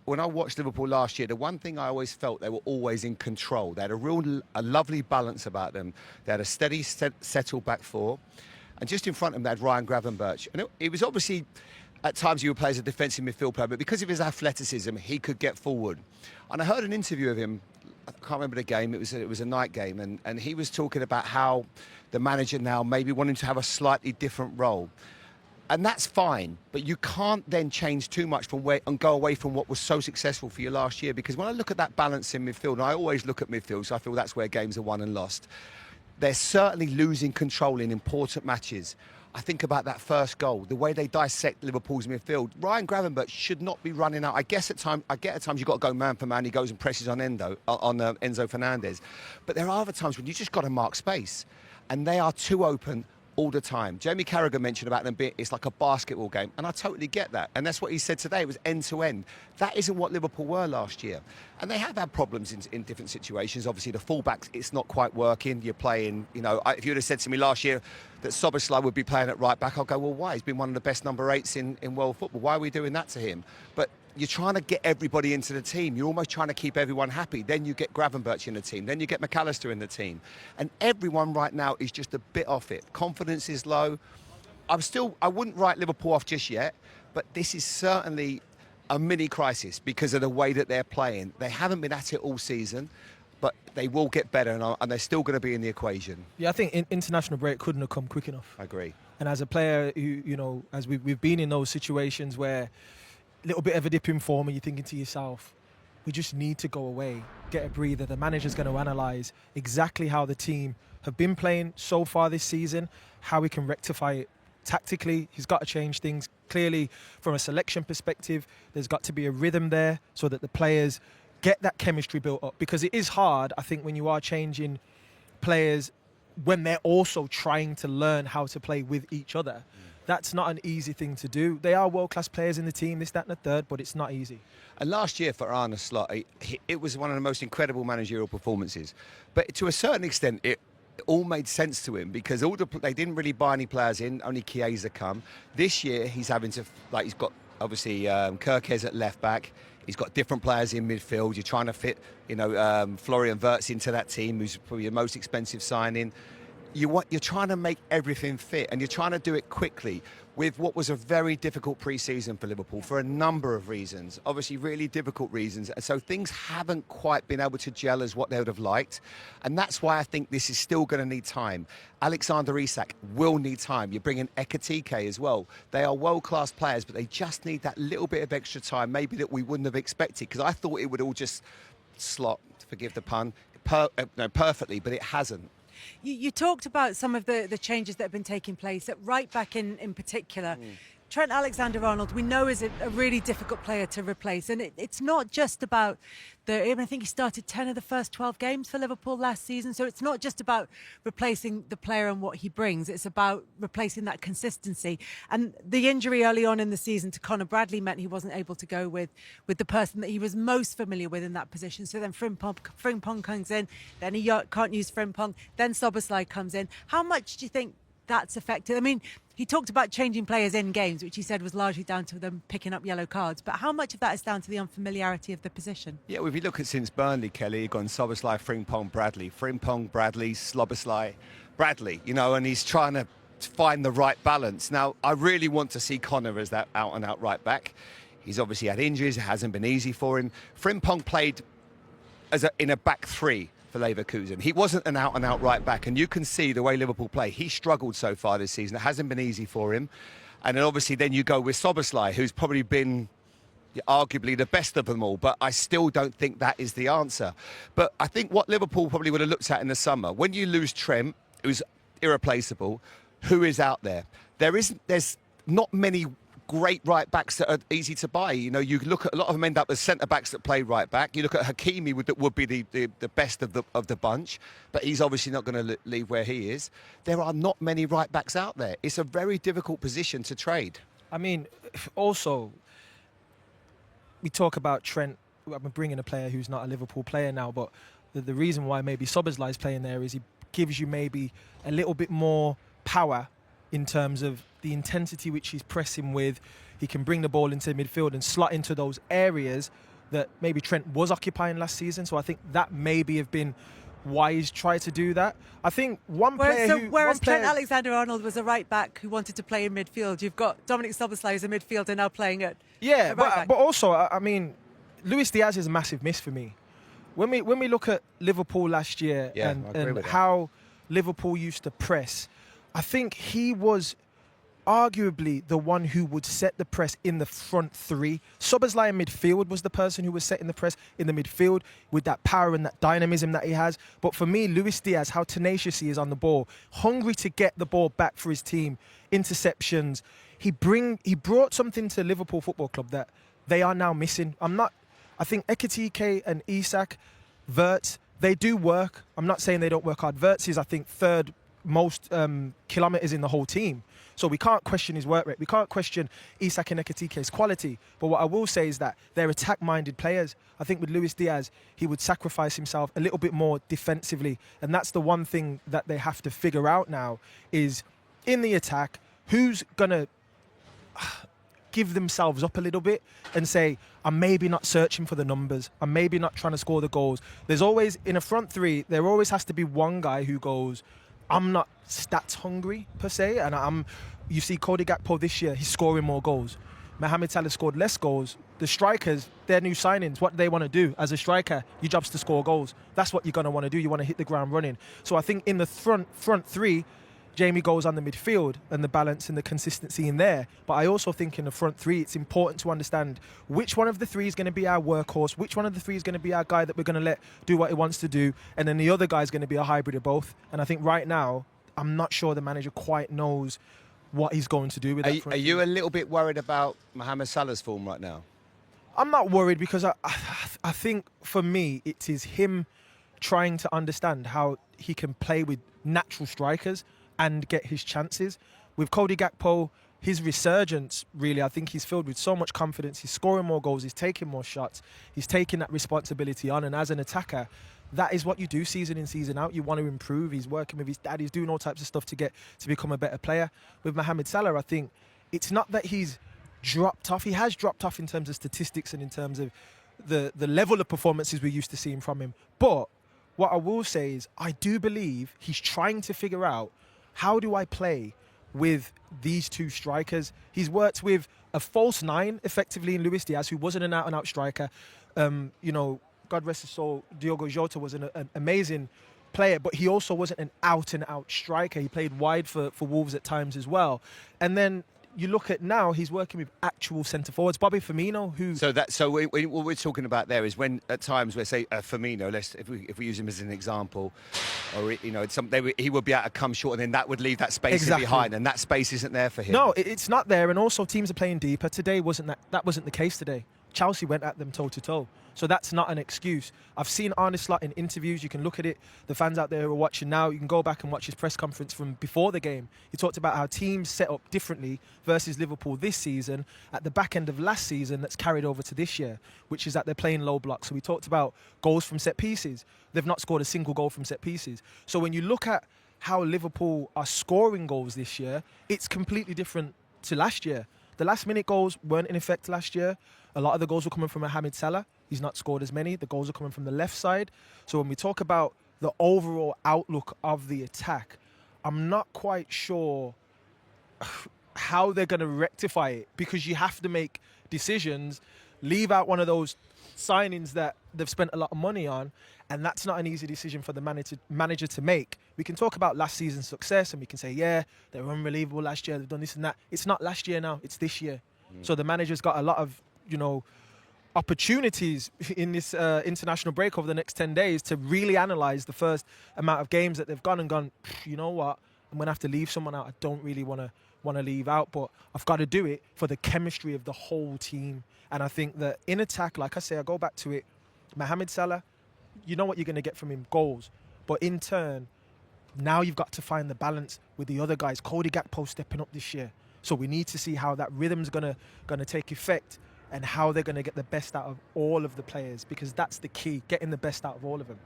when I watched Liverpool last year, the one thing I always felt, they were always in control. They had a lovely balance about them. They had a steady, settled back four. And just in front of them, they had Ryan Gravenberch. And it was obviously, at times he would play as a defensive midfield player, but because of his athleticism, he could get forward. And I heard an interview of him, I can't remember the game, it was a night game, and he was talking about how the manager now maybe wanting to have a slightly different role. And that's fine, but you can't then change too much and go away from what was so successful for you last year. Because when I look at that balance in midfield, and I always look at midfield, so I feel that's where games are won and lost, they're certainly losing control in important matches. I think about that first goal, the way they dissect Liverpool's midfield. Ryan Gravenberch should not be running out. I get at times you've got to go man for man. He goes and presses on Enzo Fernandez. But there are other times when you just got to mark space, and they are too open all the time. Jamie Carragher mentioned about them being, it's like a basketball game, and I totally get that. And that's what he said today, it was end-to-end. That isn't what Liverpool were last year. And they have had problems in different situations. Obviously, the fullbacks, it's not quite working. You're playing, if you would have said to me last year that Szoboszlai would be playing at right-back, I'll go, well, why? He's been one of the best number 8s in world football. Why are we doing that to him? But you're trying to get everybody into the team. You're almost trying to keep everyone happy. Then you get Gravenberch in the team. Then you get McAllister in the team. And everyone right now is just a bit off it. Confidence is low. I wouldn't write Liverpool off just yet, but this is certainly a mini crisis because of the way that they're playing. They haven't been at it all season, but they will get better, and they're still going to be in the equation. Yeah, I think international break couldn't have come quick enough. I agree. And as a player who, as we've been in those situations where little bit of a dip in form and you're thinking to yourself, we just need to go away, get a breather. The manager's going to analyse exactly how the team have been playing so far this season, how we can rectify it tactically. He's got to change things. Clearly, from a selection perspective, there's got to be a rhythm there so that the players get that chemistry built up, because it is hard, I think, when you are changing players when they're also trying to learn how to play with each other. That's not an easy thing to do. They are world-class players in the team, this, that and the third, but it's not easy. And last year for Arne Slot, it was one of the most incredible managerial performances. But to a certain extent, it all made sense to him because they didn't really buy any players in, only Chiesa come. This year, he's having to, he's got, obviously, Kirkes at left-back. He's got different players in midfield. You're trying to fit, Florian Wirtz into that team, who's probably the most expensive signing. You're trying to make everything fit, and you're trying to do it quickly with what was a very difficult pre-season for Liverpool for a number of reasons, obviously really difficult reasons. And so things haven't quite been able to gel as what they would have liked. And that's why I think this is still going to need time. Alexander Isak will need time. You bring in Ekitike as well. They are world-class players, but they just need that little bit of extra time, maybe that we wouldn't have expected, because I thought it would all just slot, forgive the pun, perfectly, but it hasn't. You talked about some of the changes that have been taking place, at right back in particular. Trent Alexander-Arnold, we know, is a really difficult player to replace. And it's not just about I think he started 10 of the first 12 games for Liverpool last season. So it's not just about replacing the player and what he brings. It's about replacing that consistency. And the injury early on in the season to Conor Bradley meant he wasn't able to go with the person that he was most familiar with in that position. So then Frimpong comes in, then he can't use Frimpong, then Szoboszlai comes in. How much do you think that's affected? I mean, he talked about changing players in games, which he said was largely down to them picking up yellow cards. But how much of that is down to the unfamiliarity of the position? Yeah, well, if you look at since Burnley, Kelly, you've gone Szoboszlai, Frimpong, Bradley, Szoboszlai, Bradley, and he's trying to find the right balance. Now, I really want to see Conor as that out-and-out right-back. He's obviously had injuries. It hasn't been easy for him. Frimpong played in a back three for Leverkusen. He wasn't an out-and-out right-back, and you can see the way Liverpool play. He struggled so far this season. It hasn't been easy for him. And then obviously then you go with Szoboszlai, who's probably been arguably the best of them all, but I still don't think that is the answer. But I think what Liverpool probably would have looked at in the summer, when you lose Trent, who's irreplaceable, who is out there? There's not many great right-backs that are easy to buy. You look at a lot of them end up as centre-backs that play right-back. You look at Hakimi, that would be the best of the bunch, but he's obviously not going to leave where he is. There are not many right-backs out there. It's a very difficult position to trade. I mean, also, we talk about Trent. I'm bringing a player who's not a Liverpool player now, but the reason why maybe Szoboszlai is playing there is he gives you maybe a little bit more power in terms of the intensity which he's pressing with. He can bring the ball into midfield and slot into those areas that maybe Trent was occupying last season. So I think that maybe have been why he's tried to do that. I think whereas Trent Alexander-Arnold was a right back who wanted to play in midfield, you've got Dominic Szoboszlai as a midfielder now playing at right back. but also I mean, Luis Diaz is a massive miss for me. When we look at Liverpool last year and how Liverpool used to press, I think he was arguably the one who would set the press in the front three. Szoboszlai in midfield was the person who was setting the press in the midfield with that power and that dynamism that he has. But for me, Luis Diaz, how tenacious he is on the ball, hungry to get the ball back for his team, interceptions. He brought something to Liverpool Football Club that they are now missing. I think Ekitike and Isak, Wirtz, they do work. I'm not saying they don't work hard. Wirtz is, I think, third most kilometres in the whole team. So we can't question his work rate. We can't question Isak and Ekitike's quality. But what I will say is that they're attack-minded players. I think with Luis Diaz, he would sacrifice himself a little bit more defensively. And that's the one thing that they have to figure out now is in the attack, who's going to give themselves up a little bit and say, I'm maybe not searching for the numbers. I'm maybe not trying to score the goals. There's always, in a front three, there always has to be one guy who goes, I'm not stats hungry per se, and you see Cody Gakpo this year, he's scoring more goals. Mohamed Salah scored less goals. The strikers, their new signings, what they want to do as a striker, your job's to score goals. That's what you're going to want to do. You want to hit the ground running. So I think in the front three, Jamie goes on the midfield and the balance and the consistency in there. But I also think in the front three, it's important to understand which one of the three is going to be our workhorse, which one of the three is going to be our guy that we're going to let do what he wants to do, and then the other guy is going to be a hybrid of both. And I think right now, I'm not sure the manager quite knows what he's going to do with that front three. Are you a little bit worried about Mohamed Salah's form right now? I'm not worried because I think for me, it is him trying to understand how he can play with natural strikers and get his chances. With Cody Gakpo, his resurgence, really, I think he's filled with so much confidence. He's scoring more goals, he's taking more shots, he's taking that responsibility on. And as an attacker, that is what you do season in, season out. You want to improve. He's working with his dad. He's doing all types of stuff to become a better player. With Mohamed Salah, I think it's not that he's dropped off. He has dropped off in terms of statistics and in terms of the level of performances we're used to seeing from him. But what I will say is I do believe he's trying to figure out, how do I play with these two strikers? He's worked with a false nine, effectively, in Luis Diaz, who wasn't an out-and-out striker. God rest his soul, Diogo Jota was an amazing player, but he also wasn't an out-and-out striker. He played wide for Wolves at times as well. And then you look at now, he's working with actual centre-forwards. Bobby Firmino, who... What we're talking about there is when, at times, we say Firmino, if we use him as an example, or, he would be able to come short, and then that would leave that space behind, and that space isn't there for him. No, it's not there, and also teams are playing deeper. Today, that wasn't the case today. Chelsea went at them toe-to-toe. So that's not an excuse. I've seen Arne Slot in interviews. You can look at it. The fans out there who are watching now, you can go back and watch his press conference from before the game. He talked about how teams set up differently versus Liverpool this season at the back end of last season that's carried over to this year, which is that they're playing low blocks. So we talked about goals from set pieces. They've not scored a single goal from set pieces. So when you look at how Liverpool are scoring goals this year, it's completely different to last year. The last-minute goals weren't in effect last year. A lot of the goals were coming from Mohamed Salah. He's not scored as many. The goals are coming from the left side. So when we talk about the overall outlook of the attack, I'm not quite sure how they're going to rectify it, because you have to make decisions, leave out one of those signings that they've spent a lot of money on, and that's not an easy decision for the manager to make. We can talk about last season's success and we can say, yeah, they were unbelievable last year, they've done this and that. It's not last year now, it's this year. So the manager's got a lot of, opportunities in this international break over the next 10 days to really analyse the first amount of games that they've gone, you know what, I'm going to have to leave someone out I don't really want to leave out, but I've got to do it for the chemistry of the whole team. And I think that in attack, like I say, I go back to it, Mohamed Salah, you know what you're going to get from him, goals. But in turn, now you've got to find the balance with the other guys. Cody Gakpo stepping up this year. So we need to see how that rhythm's going to take effect and how they're going to get the best out of all of the players, because that's the key, getting the best out of all of them.